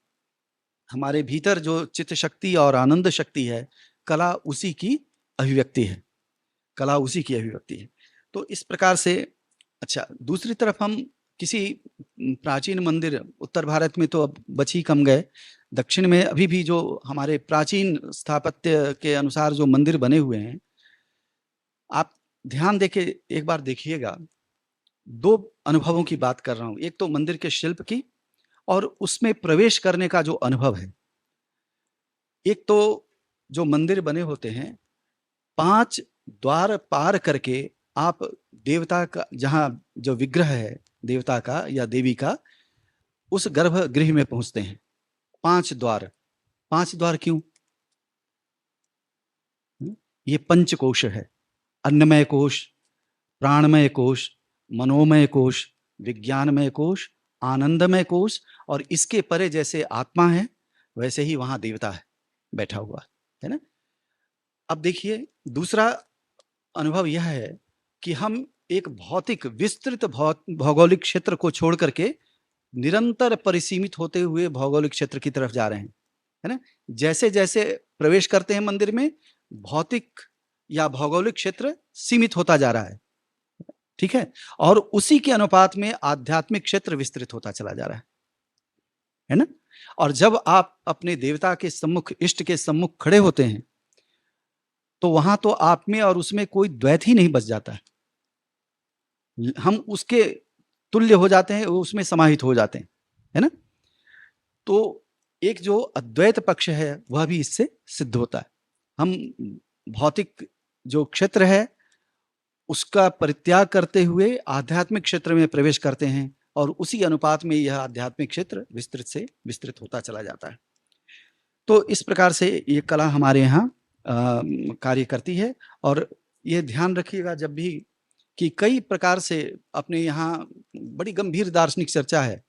हमारे भीतर जो चित्त शक्ति और आनंद शक्ति है, कला उसी की अभिव्यक्ति है, कला उसी की अभिव्यक्ति है। तो इस प्रकार से अच्छा, दूसरी तरफ हम किसी प्राचीन मंदिर, उत्तर भारत में तो अब बच ही कम गए, दक्षिण में अभी भी जो हमारे प्राचीन स्थापत्य के अनुसार जो मंदिर बने हुए हैं, आप ध्यान देके एक बार देखिएगा। दो अनुभवों की बात कर रहा हूं, एक तो मंदिर के शिल्प की और उसमें प्रवेश करने का जो अनुभव है। एक तो जो मंदिर बने होते हैं, 5 द्वार पार करके आप देवता का, जहां जो विग्रह है देवता का या देवी का, उस गर्भगृह में पहुंचते हैं। 5 द्वार, 5 द्वार क्यों? ये पंचकोश है, अन्नमय कोश, प्राणमय कोश, मनोमय कोश, विज्ञानमय कोश, आनंदमय कोश, और इसके परे जैसे आत्मा है वैसे ही वहां देवता है बैठा हुआ, है ना। अब देखिए, दूसरा अनुभव यह है कि हम एक भौतिक विस्तृत भौगोलिक क्षेत्र को छोड़ करके निरंतर परिसीमित होते हुए भौगोलिक क्षेत्र की तरफ जा रहे हैं, है ना। जैसे जैसे प्रवेश करते हैं मंदिर में, भौतिक या भौगोलिक क्षेत्र सीमित होता जा रहा है, ठीक है, और उसी के अनुपात में आध्यात्मिक क्षेत्र विस्तृत होता चला जा रहा है ना। और जब आप अपने देवता के सम्मुख, इष्ट के सम्मुख खड़े होते हैं, तो वहां तो आप में और उसमें कोई द्वैत ही नहीं बच जाता है, हम उसके तुल्य हो जाते हैं, उसमें समाहित हो जाते हैं, है ना। तो एक जो अद्वैत पक्ष है वह भी इससे सिद्ध होता है। हम भौतिक जो क्षेत्र है उसका परित्याग करते हुए आध्यात्मिक क्षेत्र में प्रवेश करते हैं, और उसी अनुपात में यह आध्यात्मिक क्षेत्र विस्तृत से विस्तृत होता चला जाता है। तो इस प्रकार से ये कला हमारे यहाँ कार्य करती है। और ये ध्यान रखिएगा जब भी कि कई प्रकार से अपने यहाँ बड़ी गंभीर दार्शनिक चर्चा है,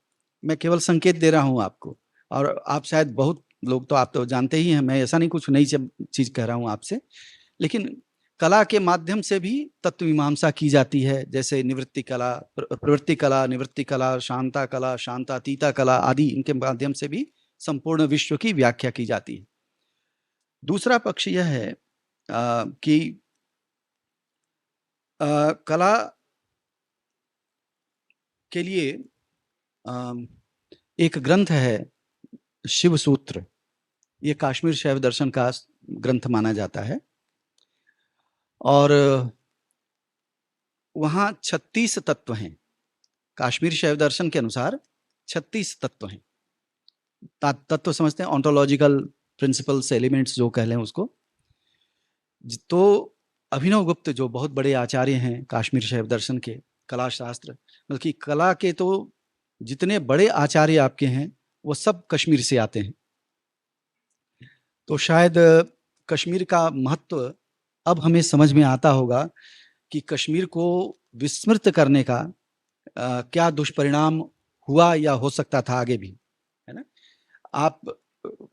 मैं केवल संकेत दे रहा हूँ आपको, और आप शायद बहुत लोग तो आप तो जानते ही हैं, मैं ऐसा नहीं कुछ नई चीज कह रहा हूँ आपसे, लेकिन कला के माध्यम से भी तत्व मीमांसा की जाती है, जैसे निवृत्ति कला, प्रवृत्ति कला, निवृत्ति कला, शांता कला, शांतातीता कला आदि, इनके माध्यम से भी संपूर्ण विश्व की व्याख्या की जाती है। दूसरा पक्ष यह है कि कला के लिए एक ग्रंथ है शिव सूत्र, ये काश्मीर शैव दर्शन का ग्रंथ माना जाता है, और वहां 36 तत्व हैं। काश्मीर शैव दर्शन के अनुसार 36 तत्व हैं। तत्व समझते हैं, ऑन्टोलॉजिकल प्रिंसिपल्स, एलिमेंट्स जो कह लें उसको। तो अभिनव गुप्त जो बहुत बड़े आचार्य हैं काश्मीर शैव दर्शन के, कला शास्त्र, बल्कि कला के तो जितने बड़े आचार्य आपके हैं वो सब कश्मीर से आते हैं। तो शायद कश्मीर का महत्व अब हमें समझ में आता होगा कि कश्मीर को विस्मृत करने का क्या दुष्परिणाम हुआ या हो सकता था आगे भी, है ना। आप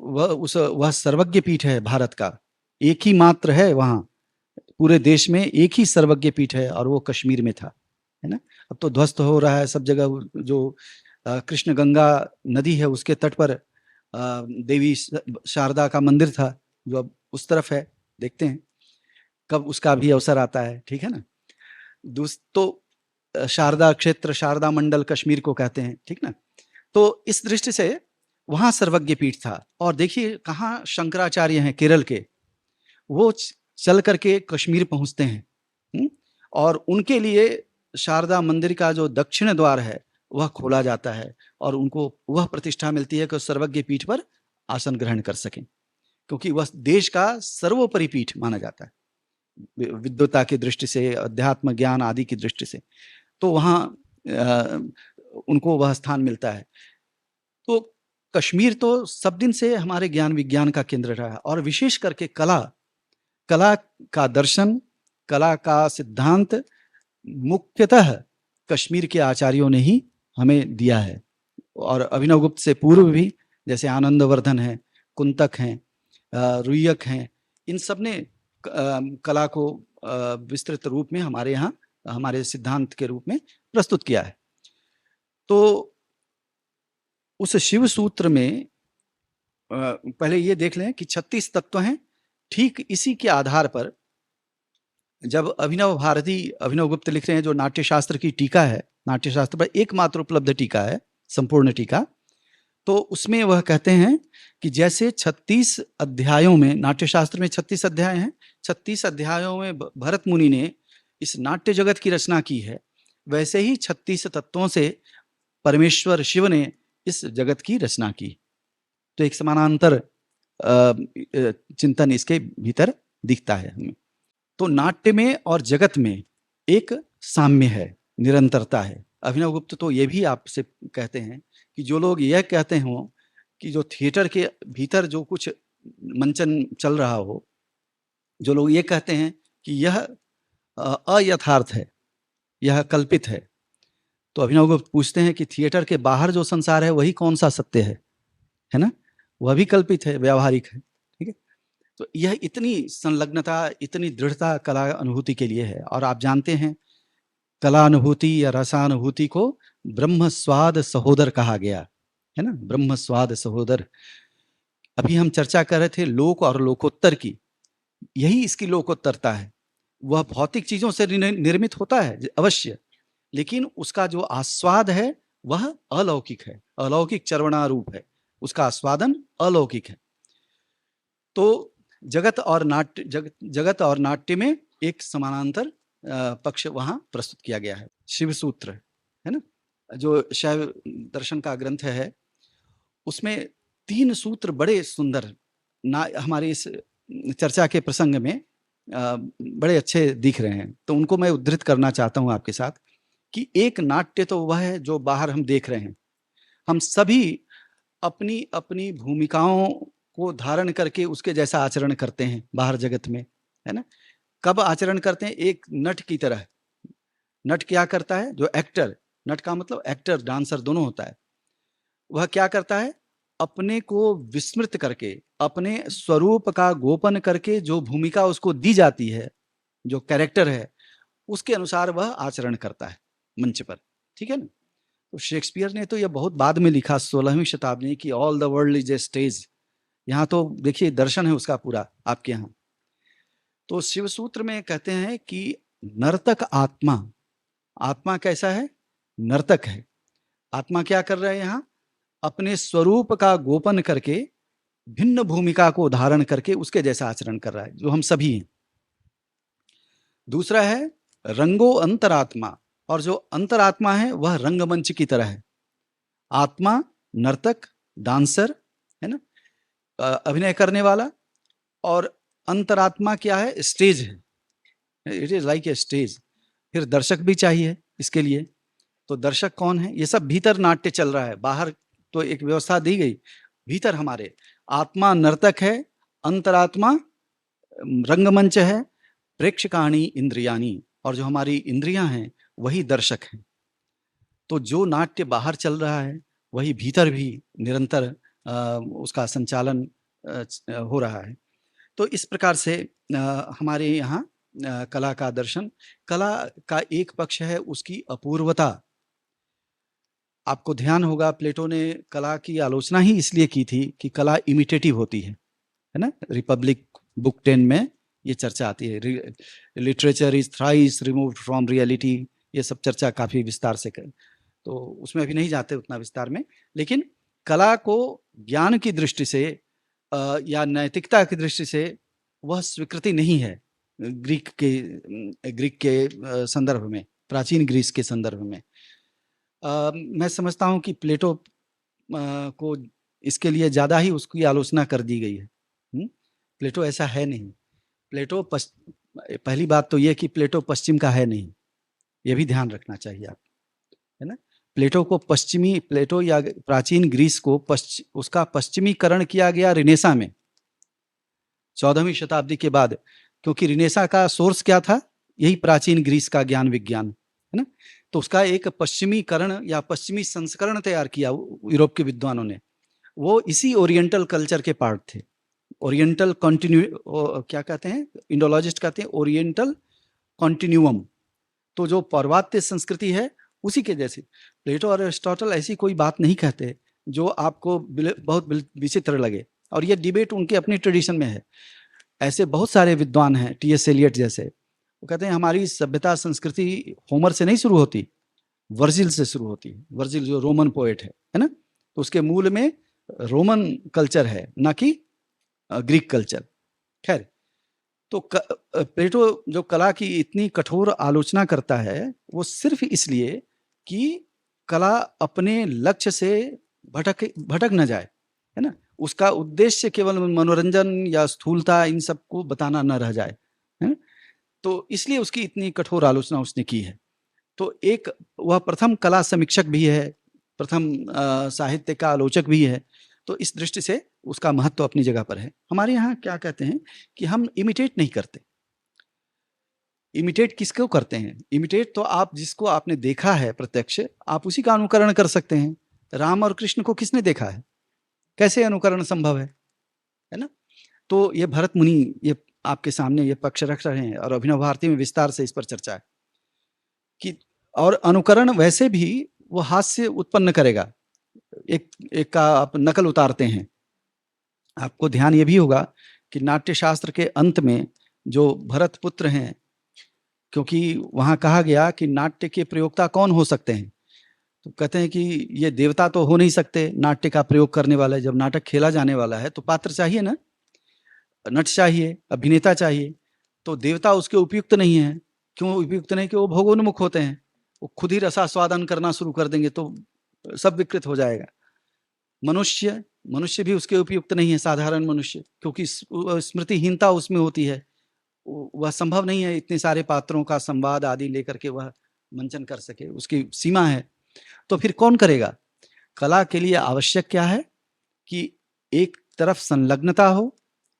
वह सर्वज्ञ पीठ है भारत का, एक ही मात्र है वहां, पूरे देश में एक ही सर्वज्ञ पीठ है, और वो कश्मीर में था, है ना। अब तो ध्वस्त हो रहा है सब जगह। जो कृष्ण गंगा नदी है उसके तट पर देवी शारदा का मंदिर था, जो अब उस तरफ है, देखते हैं कब उसका भी अवसर आता है, ठीक है ना। तो शारदा क्षेत्र, शारदा मंडल कश्मीर को कहते हैं, ठीक ना। तो इस दृष्टि से वहां सर्वज्ञ पीठ था। और देखिए कहाँ शंकराचार्य हैं केरल के, वो चल करके कश्मीर पहुंचते हैं, और उनके लिए शारदा मंदिर का जो दक्षिण द्वार है वह खोला जाता है, और उनको वह प्रतिष्ठा मिलती है कि सर्वज्ञ पीठ पर आसन ग्रहण कर सकें, क्योंकि वह देश का सर्वोपरि पीठ माना जाता है विद्वता की दृष्टि से, अध्यात्म ज्ञान आदि की दृष्टि से। तो वहाँ उनको वह स्थान मिलता है। तो कश्मीर तो सब दिन से हमारे ज्ञान विज्ञान का केंद्र रहा है, और विशेष करके कला का दर्शन, कला का सिद्धांत मुख्यतः कश्मीर के आचार्यों ने ही हमें दिया है। और अभिनव गुप्त से पूर्व भी जैसे आनंदवर्धन है, कुंतक हैं, रुय्यक हैं, इन सब ने कला को विस्तृत रूप में हमारे यहाँ हमारे सिद्धांत के रूप में प्रस्तुत किया है। तो उस शिव सूत्र में पहले ये देख लें कि 36 तत्व हैं। ठीक इसी के आधार पर जब अभिनव भारती, अभिनव गुप्त लिख रहे हैं जो नाट्यशास्त्र की टीका है, नाट्यशास्त्र पर एकमात्र उपलब्ध टीका है, संपूर्ण टीका, तो उसमें वह कहते हैं कि जैसे 36 अध्यायों में, नाट्यशास्त्र में 36 अध्याय हैं, 36 अध्यायों में भरत मुनि ने इस नाट्य जगत की रचना की है, वैसे ही 36 तत्वों से परमेश्वर शिव ने इस जगत की रचना की। तो एक समानांतर चिंतन इसके भीतर दिखता है हमें। तो नाट्य में और जगत में एक साम्य है, निरंतरता है। अभिनव गुप्त तो ये भी आपसे कहते हैं कि जो लोग यह कहते हों कि जो थिएटर के भीतर जो कुछ मंचन चल रहा हो, जो लोग ये कहते हैं कि यह अयथार्थ है, यह कल्पित है, तो अभिनव गुप्त पूछते हैं कि थिएटर के बाहर जो संसार है वही कौन सा सत्य है ना? वह भी कल्पित है, व्यावहारिक है। ठीक है, तो यह इतनी संलग्नता, इतनी दृढ़ता कला अनुभूति के लिए है। और आप जानते हैं कला अनुभूति या रसानुभूति को ब्रह्म स्वाद सहोदर कहा गया है ना, ब्रह्म स्वाद सहोदर। अभी हम चर्चा कर रहे थे लोक और लोकोत्तर की, यही इसकी लोकोत्तरता है। वह भौतिक चीजों से निर्मित होता है अवश्य, लेकिन उसका जो आस्वाद है वह अलौकिक है, अलौकिक चरवणारूप है, उसका आस्वादन अलौकिक है। तो जगत और नाट्य में एक समानांतर पक्ष वहां प्रस्तुत किया गया है। शिव सूत्र है ना, जो शैव दर्शन का ग्रंथ है, उसमें 3 सूत्र बड़े सुंदर ना हमारी इस चर्चा के प्रसंग में बड़े अच्छे दिख रहे हैं। तो उनको मैं उद्धृत करना चाहता हूं आपके साथ कि एक नाट्य तो वह है जो बाहर हम देख रहे हैं। हम सभी अपनी अपनी भूमिकाओं को धारण करके उसके जैसा आचरण करते हैं बाहर जगत में, है ना। कब आचरण करते हैं? एक नट की तरह। नट क्या करता है? जो एक्टर, नट का मतलब एक्टर डांसर दोनों होता है, वह क्या करता है? अपने को विस्मृत करके, अपने स्वरूप का गोपन करके जो भूमिका उसको दी जाती है, जो कैरेक्टर है, उसके अनुसार वह आचरण करता है मंच पर। ठीक है ना। तो शेक्सपियर ने तो यह बहुत बाद में लिखा, 16वीं शताब्दी की, all the world is a stage. यहाँ तो देखिए दर्शन है उसका पूरा आपके यहाँ। तो शिव सूत्र में कहते हैं कि नर्तक आत्मा, आत्मा कैसा है? नर्तक है। आत्मा क्या कर रहा है यहाँ? अपने स्वरूप का गोपन करके भिन्न भूमिका को धारण करके उसके जैसा आचरण कर रहा है, जो हम सभी हैं। दूसरा है रंगो अंतरात्मा, और जो अंतरात्मा है वह रंगमंच की तरह है। आत्मा नर्तक, डांसर है ना, अभिनय करने वाला, और अंतरात्मा क्या है? स्टेज है, it is like a stage. फिर दर्शक भी चाहिए इसके लिए। तो दर्शक कौन है? ये सब भीतर नाट्य चल रहा है, बाहर तो एक व्यवस्था दी गई, भीतर हमारे आत्मा नर्तक है, अंतरात्मा रंगमंच है, प्रेक्षकाणी इंद्रियाणी, और जो हमारी इंद्रियां हैं वही दर्शक हैं। तो जो नाट्य बाहर चल रहा है वही भीतर भी निरंतर उसका संचालन हो रहा है। तो इस प्रकार से हमारे यहाँ कला का दर्शन, कला का एक पक्ष है उसकी अपूर्वता। आपको ध्यान होगा प्लेटो ने कला की आलोचना ही इसलिए की थी कि कला इमिटेटिव होती है ना। रिपब्लिक बुक 10 में ये चर्चा आती है, literature is thrice removed from reality. ये सब चर्चा काफी विस्तार से कर, तो उसमें अभी नहीं जाते उतना विस्तार में। लेकिन कला को ज्ञान की दृष्टि से या नैतिकता की दृष्टि से वह स्वीकृति नहीं है ग्रीक के संदर्भ में, प्राचीन ग्रीस के संदर्भ में। मैं समझता हूं कि प्लेटो को इसके लिए ज्यादा ही उसकी आलोचना कर दी गई है। प्लेटो ऐसा है नहीं। प्लेटो पहली बात तो यह कि प्लेटो पश्चिम का है नहीं, यह भी ध्यान रखना चाहिए आप, है ना। प्लेटो को प्लेटो या प्राचीन ग्रीस को उसका पश्चिमीकरण किया गया रिनेसा में, 14वीं शताब्दी के बाद, क्योंकि रिनेसा का सोर्स क्या था? यही प्राचीन ग्रीस का ज्ञान विज्ञान, है ना। तो उसका एक पश्चिमीकरण या पश्चिमी संस्करण तैयार किया यूरोप के विद्वानों ने। वो इसी ओरिएंटल कल्चर के पार्ट थे। ओरिएंटल क्या कहते हैं, इंडोलॉजिस्ट कहते हैं ओरिएंटल कॉन्टिन्यूअम। तो जो पौर्वात्य संस्कृति है उसी के जैसे प्लेटो और एरिस्टोटल ऐसी कोई बात नहीं कहते जो आपको बहुत विचित्र लगे, और ये डिबेट उनके अपनी ट्रेडिशन में है। ऐसे बहुत सारे विद्वान हैं, टी.एस. एलियट जैसे, वो कहते हैं हमारी सभ्यता संस्कृति होमर से नहीं शुरू होती, वर्जिल से शुरू होती है। वर्जिल जो रोमन पोएट है ना, तो उसके मूल में रोमन कल्चर है, ना कि ग्रीक कल्चर। खैर, तो प्लेटो जो कला की इतनी कठोर आलोचना करता है वो सिर्फ इसलिए कि कला अपने लक्ष्य से भटक न जाए, है ना। उसका उद्देश्य केवल मनोरंजन या स्थूलता इन सब को बताना न रह जाए, है ना। तो इसलिए उसकी इतनी कठोर आलोचना उसने की है। तो एक वह प्रथम कला समीक्षक भी है, प्रथम साहित्य का आलोचक भी है। तो इस दृष्टि से उसका महत्व अपनी जगह पर है। हमारे यहाँ क्या कहते हैं कि हम इमिटेट नहीं करते। इमिटेट किसको करते हैं? इमिटेट तो आप जिसको आपने देखा है प्रत्यक्ष, आप उसी का अनुकरण कर सकते हैं। राम और कृष्ण को किसने देखा है? कैसे अनुकरण संभव है ना। तो ये भरत मुनि ये आपके सामने ये पक्ष रख रहे हैं और अभिनव भारती में विस्तार से इस पर चर्चा है कि, और अनुकरण वैसे भी वो हास्य उत्पन्न करेगा। एक का आप नकल उतारते हैं, आपको ध्यान ये भी होगा कि नाट्य शास्त्र के अंत में जो भरत पुत्र हैं, क्योंकि वहां कहा गया कि नाट्य के प्रयोक्ता कौन हो सकते हैं, तो कहते हैं कि ये देवता तो हो नहीं सकते नाट्य का प्रयोग करने वाला। जब नाटक खेला जाने वाला है तो पात्र चाहिए ना, नट चाहिए, अभिनेता चाहिए। तो देवता उसके उपयुक्त नहीं है। क्यों उपयुक्त नहीं? कि वो भोगोन्मुख होते हैं, वो खुद ही रसास्वादन करना शुरू कर देंगे तो सब विकृत हो जाएगा। मनुष्य भी उसके उपयुक्त नहीं है, साधारण मनुष्य, क्योंकि स्मृतिहीनता उसमें होती है। वह संभव नहीं है इतने सारे पात्रों का संवाद आदि लेकर के वह मंचन कर सके, उसकी सीमा है। तो फिर कौन करेगा? कला के लिए आवश्यक क्या है कि एक तरफ संलग्नता हो,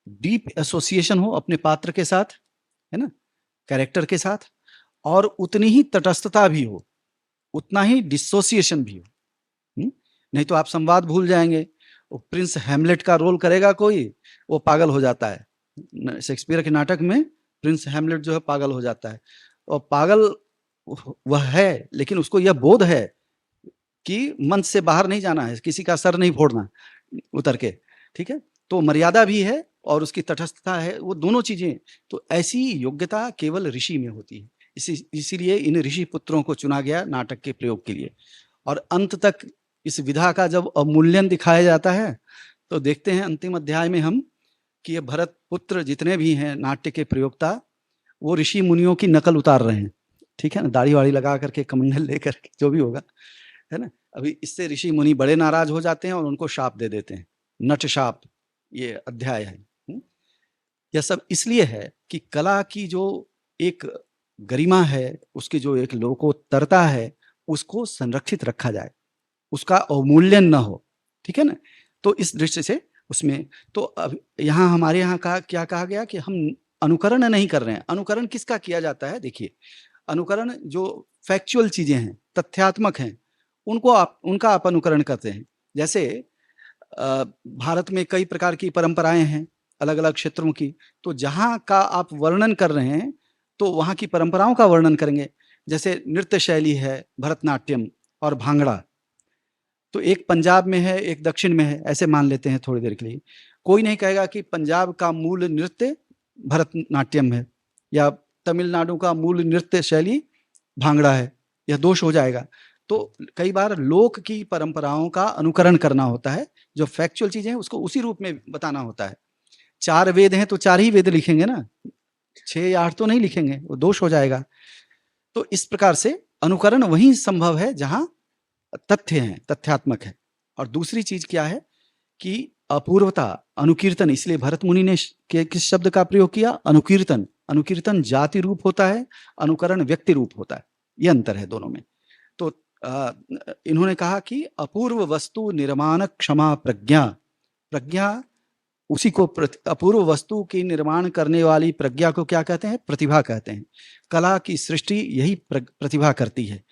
डीप एसोसिएशन हो अपने पात्र के साथ, है ना, कैरेक्टर के साथ, और उतनी ही तटस्थता भी हो, उतना ही डिसोसिएशन भी हो। नहीं तो आप संवाद भूल जाएंगे। वो प्रिंस हैमलेट का रोल करेगा कोई, वो पागल हो जाता है। शेक्सपियर के नाटक में प्रिंस हैमलेट जो है पागल हो जाता है, और पागल वह है, लेकिन उसको यह बोध है कि मंच से बाहर नहीं जाना है, किसी का सर नहीं फोड़ना उतर के, ठीक है। तो मर्यादा भी है और उसकी तटस्थता है, वो दोनों चीजें। तो ऐसी योग्यता केवल ऋषि में होती है। इसीलिए इन ऋषि पुत्रों को चुना गया नाटक के प्रयोग के लिए। और अंत तक इस विधा का जब अवमूल्यन दिखाया जाता है तो देखते हैं अंतिम अध्याय में हम कि ये भरत पुत्र जितने भी हैं नाट्य के प्रयोक्ता, वो ऋषि मुनियों की नकल उतार रहे हैं, ठीक है ना, दाढ़ी वाड़ी लगा करके, कमंडल लेकर के, जो भी होगा, है ना। अभी इससे ऋषि मुनि बड़े नाराज हो जाते हैं और उनको शाप दे देते हैं, नट शाप, ये अध्याय है। यह सब इसलिए है कि कला की जो एक गरिमा है, उसकी जो एक लोकोत्तरता है, उसको संरक्षित रखा जाए, उसका अवमूल्यन न हो, ठीक है ना। तो इस दृष्टि से उसमें तो अब यहाँ हमारे यहाँ का क्या कहा गया कि हम अनुकरण नहीं कर रहे हैं। अनुकरण किसका किया जाता है? देखिए, अनुकरण जो फैक्चुअल चीजें हैं, तथ्यात्मक हैं, उनका आप अनुकरण करते हैं। जैसे भारत में कई प्रकार की परंपराएं हैं अलग अलग क्षेत्रों की, तो जहाँ का आप वर्णन कर रहे हैं तो वहाँ की परंपराओं का वर्णन करेंगे। जैसे नृत्य शैली है भरतनाट्यम और भांगड़ा, तो एक पंजाब में है, एक दक्षिण में है, ऐसे मान लेते हैं थोड़ी देर के लिए। कोई नहीं कहेगा कि पंजाब का मूल नृत्य भरतनाट्यम है या तमिलनाडु का मूल नृत्य शैली भांगड़ा है, यह दोष हो जाएगा। तो कई बार लोक की परंपराओं का अनुकरण करना होता है, जो फैक्चुअल चीजें हैं उसको उसी रूप में बताना होता है। 4 वेद हैं तो 4 ही वेद लिखेंगे ना, 6 या 8 तो नहीं लिखेंगे, वो दोष हो जाएगा। तो इस प्रकार से अनुकरण वहीं संभव है जहां तथ्य हैं, तथ्यात्मक है। और दूसरी चीज क्या है कि अपूर्वता, अनुकीर्तन। इसलिए भरत मुनि ने किस शब्द का प्रयोग किया? अनुकीर्तन। अनुकीर्तन जाति रूप होता है, अनुकरण व्यक्ति रूप होता है, ये अंतर है दोनों में। तो इन्होंने कहा कि अपूर्व वस्तु निर्माण क्षमा प्रज्ञा। प्रज्ञा उसी को अपूर्व वस्तु की निर्माण करने वाली प्रज्ञा को क्या कहते हैं? प्रतिभा कहते हैं। कला की सृष्टि यही प्रतिभा करती है।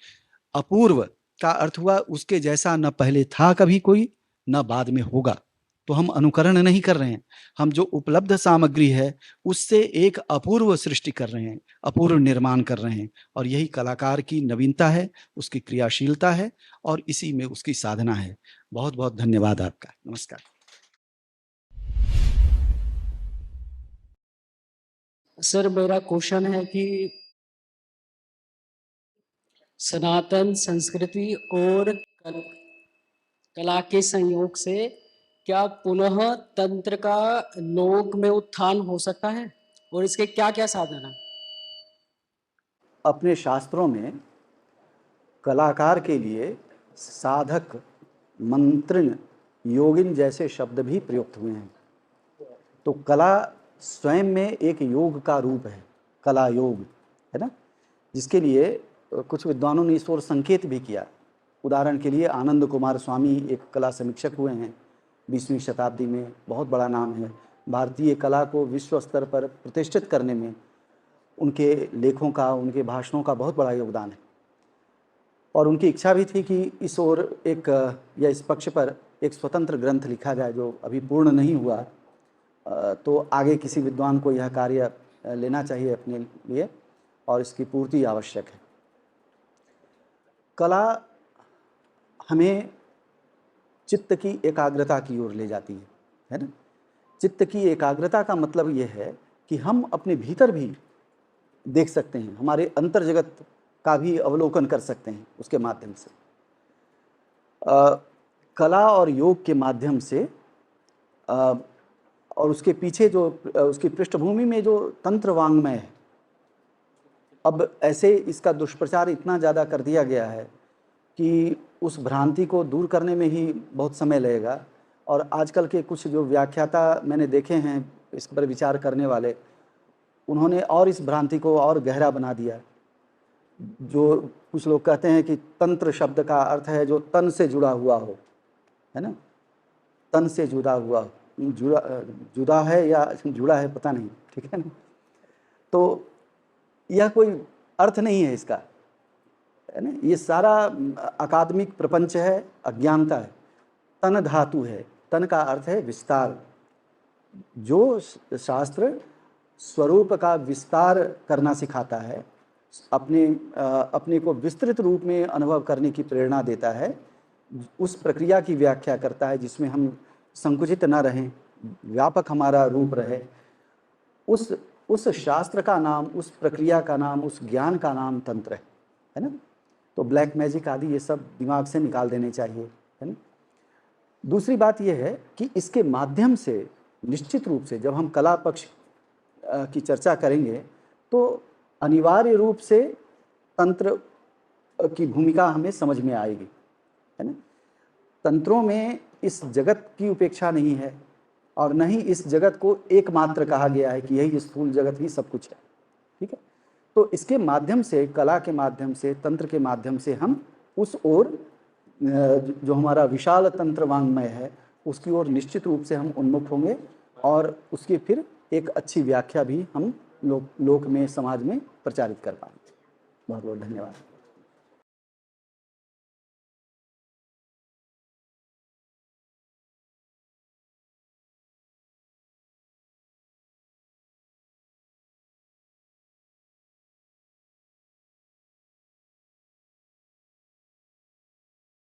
अपूर्व का अर्थ हुआ उसके जैसा न पहले था कभी कोई, न बाद में होगा। तो हम अनुकरण नहीं कर रहे हैं, हम जो उपलब्ध सामग्री है उससे एक अपूर्व सृष्टि कर रहे हैं, अपूर्व निर्माण कर रहे हैं, और यही कलाकार की नवीनता है, उसकी क्रियाशीलता है और इसी में उसकी साधना है। बहुत बहुत धन्यवाद आपका। नमस्कार। सर मेरा क्वेश्चन है कि सनातन संस्कृति और कला के संयोग से क्या पुनः तंत्र का लोक में उत्थान हो सकता है और इसके क्या क्या साधन हैं? अपने शास्त्रों में कलाकार के लिए साधक, मंत्रिण, योगिन जैसे शब्द भी प्रयुक्त हुए हैं। तो कला स्वयं में एक योग का रूप है, कला योग, है ना, जिसके लिए कुछ विद्वानों ने इस ओर संकेत भी किया। उदाहरण के लिए आनंद कुमार स्वामी एक कला समीक्षक हुए हैं 20वीं शताब्दी में, बहुत बड़ा नाम है। भारतीय कला को विश्व स्तर पर प्रतिष्ठित करने में उनके लेखों का, उनके भाषणों का बहुत बड़ा योगदान है। और उनकी इच्छा भी थी कि इस ओर एक या इस पक्ष पर एक स्वतंत्र ग्रंथ लिखा जाए, जो अभी पूर्ण नहीं हुआ। तो आगे किसी विद्वान को यह कार्य लेना चाहिए अपने लिए और इसकी पूर्ति आवश्यक है। कला हमें चित्त की एकाग्रता की ओर ले जाती है ना। चित्त की एकाग्रता का मतलब ये है कि हम अपने भीतर भी देख सकते हैं, हमारे अंतर जगत का भी अवलोकन कर सकते हैं उसके माध्यम से। कला और योग के माध्यम से और उसके पीछे जो उसकी पृष्ठभूमि में जो तंत्र वाङ्मय है, अब ऐसे इसका दुष्प्रचार इतना ज़्यादा कर दिया गया है कि उस भ्रांति को दूर करने में ही बहुत समय लगेगा। और आजकल के कुछ जो व्याख्याता मैंने देखे हैं इस पर विचार करने वाले, उन्होंने और इस भ्रांति को और गहरा बना दिया। जो कुछ लोग कहते हैं कि तंत्र शब्द का अर्थ है जो तन से जुड़ा हुआ हो, है ना, तन से जुड़ा हुआ, जुड़ा है या जुड़ा है पता नहीं, ठीक है ना। तो यह कोई अर्थ नहीं है इसका, है ना। ये सारा अकादमिक प्रपंच है, अज्ञानता है। तन धातु है, तन का अर्थ है विस्तार। जो शास्त्र स्वरूप का विस्तार करना सिखाता है, अपने को विस्तृत रूप में अनुभव करने की प्रेरणा देता है, उस प्रक्रिया की व्याख्या करता है जिसमें हम संकुचित न रहें, व्यापक हमारा रूप रहे, उस शास्त्र का नाम, उस प्रक्रिया का नाम, उस ज्ञान का नाम तंत्र है ना। तो ब्लैक मैजिक आदि ये सब दिमाग से निकाल देने चाहिए, है ना। दूसरी बात यह है कि इसके माध्यम से निश्चित रूप से जब हम कला पक्ष की चर्चा करेंगे तो अनिवार्य रूप से तंत्र की भूमिका हमें समझ में आएगी, है ना। तंत्रों में इस जगत की उपेक्षा नहीं है और न ही इस जगत को एकमात्र कहा गया है कि यही स्थूल जगत ही सब कुछ है, ठीक है। तो इसके माध्यम से, कला के माध्यम से, तंत्र के माध्यम से हम उस ओर जो हमारा विशाल तंत्र वाङ्मय है उसकी ओर निश्चित रूप से हम उन्मुख होंगे और उसकी फिर एक अच्छी व्याख्या भी हम लोक में, समाज में प्रचारित कर पाएंगे। बहुत बहुत धन्यवाद।